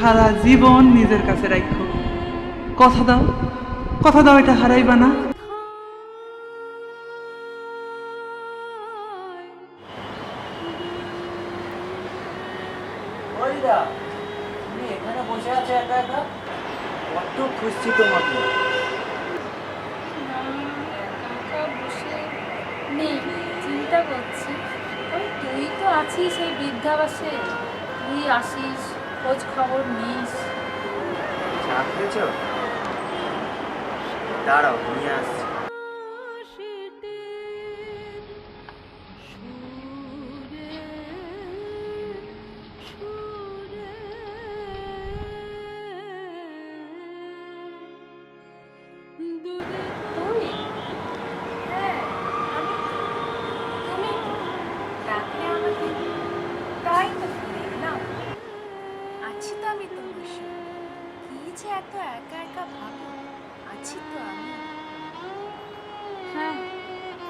সারা জীবন নিজের কাছে রাখো। কথা দাও, কথা দাও, এটা হারাইবা না। তুমি এখানে বসে আছো একা একা? কত খুঁজছি তোমাকে। চিন্তা করছি তুই তো আছিস এই বৃদ্ধাবাসে, তুই আসিস, খোঁজ খবর নিস। চা খেয়েছো? দাঁড়াও নিয়ে আসছি। আছি তো আমি তোমার সাথে, কি যে এত একা একা ভাবো, আছি তো আমি। হ্যাঁ,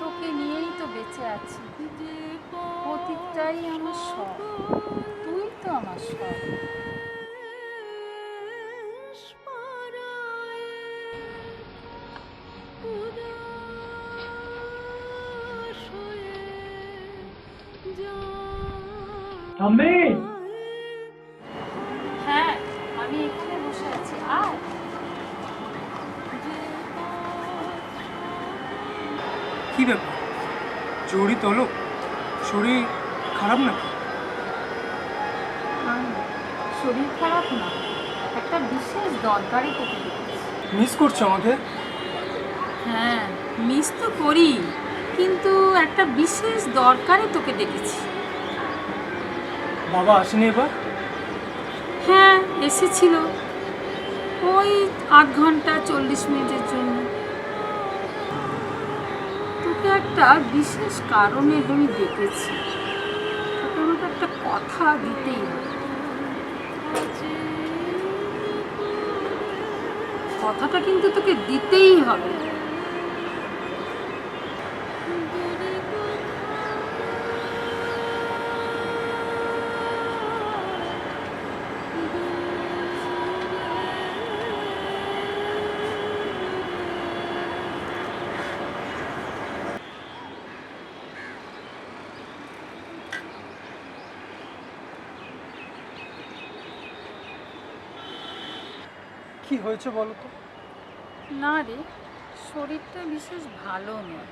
তোকে নিয়েই তো বেঁচে আছি। অতীতটাই আমার সব, তুই তো আমার সব। আমি হ্যাঁ, আমি এখানে বসে আছি। আর কি ব্যাপার, জড়ি তোলো, শরীর খারাপ নাকি? শরীর খারাপ না, একটা বিশেষ দরকারি তোকে দেখেছি। মিস করছো আমাকে? হ্যাঁ, মিস তো করি, কিন্তু একটা বিশেষ দরকারে তোকে ডেকেছি। বাবা আসেনি এবার? হ্যাঁ, এসেছিল, ওই 8 ঘন্টা 40 মিনিটের জন্য। তোকে একটা বিশেষ কারণে আমি ডেকেছি, তোকে আমাকে একটা কথা দিতেই হবে। কথাটা কিন্তু তোকে দিতেই হবে। কি হয়েছে বলো তো? না রে, শরীরটা বিশেষ ভালো নয়।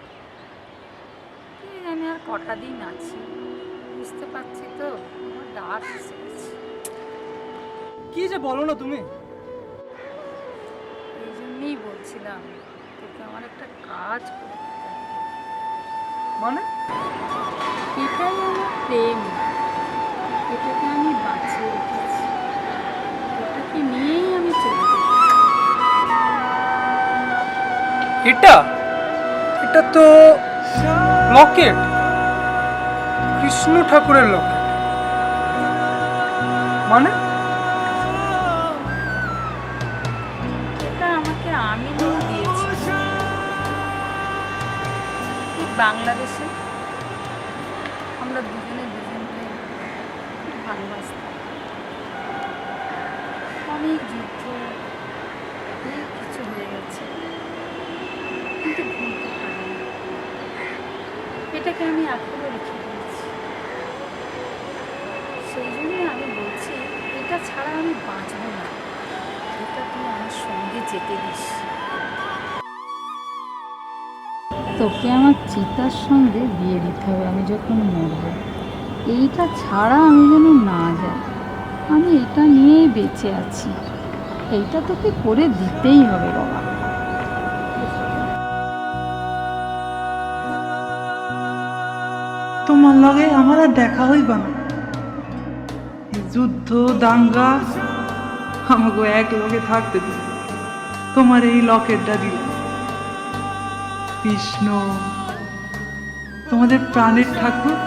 কি জানি আর কটা দিন আছি, বুঝতে পারছি তো, আমার ডাক এসে গেছে। কি যে বলো না তুমি। এই জন্যই বলছিলাম তোকে আমার একটা কাজ করতে হবে। মানে? এটাই আমার প্রেম, এটাকে আমি বাঁচিয়ে রেখেছি, এটাকে নিয়েই আমি চলে যেতে চাই। এটা এটা তো লকেট, কৃষ্ণ ঠাকুরের লকেট। মানে? এটা আমাকে আমিনও দিয়েছে। ঠিক বাংলাদেশে আমরা দুজনে দুজনকে খুব ভালোবাসতাম। অনেক যুদ্ধ, অনেক কিছু হয়ে গেছে, কিন্তু ভুলতে পারি না। এটাকে আমি এখনো রেখে দিয়েছি। সেই জন্য আমি বলছি, এটা ছাড়া আমি বাঁচব না। এটা তুই আমার সঙ্গে যেতে দিস। তোকে আমার চিতার সঙ্গে বিয়ে দিতে হবে আমি যখন মরব। এইটা ছাড়া আমি যেন না যাই, আমি এটা নিয়েই বেঁচে আছি। এইটা তোকে করে দিতেই হবে বাবা। তোমার লগে আমার আর দেখা হইবা না। এই যুদ্ধ দাঙ্গা আমাকে এক লগে থাকতে দিল, তোমার এই লকেটটা দিল। কৃষ্ণ তোমাদের প্রাণের ঠাকুর,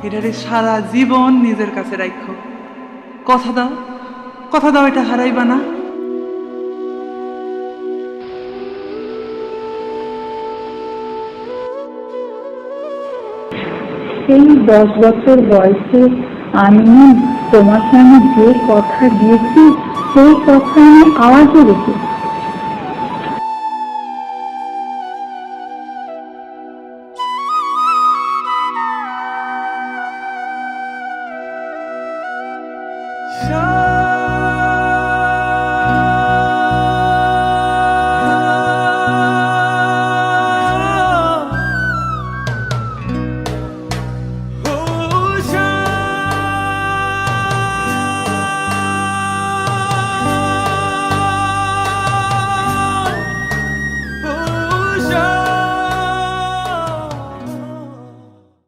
এটারে সারা জীবন নিজের কাছে রাখো। কথা দাও, কথা দাও, এটা হারাইবা না। সেই 10 বছর বয়সে আমি তোমাকে আমি যে কথা দিয়েছি সেই কথা আমি আজও রেখেছি।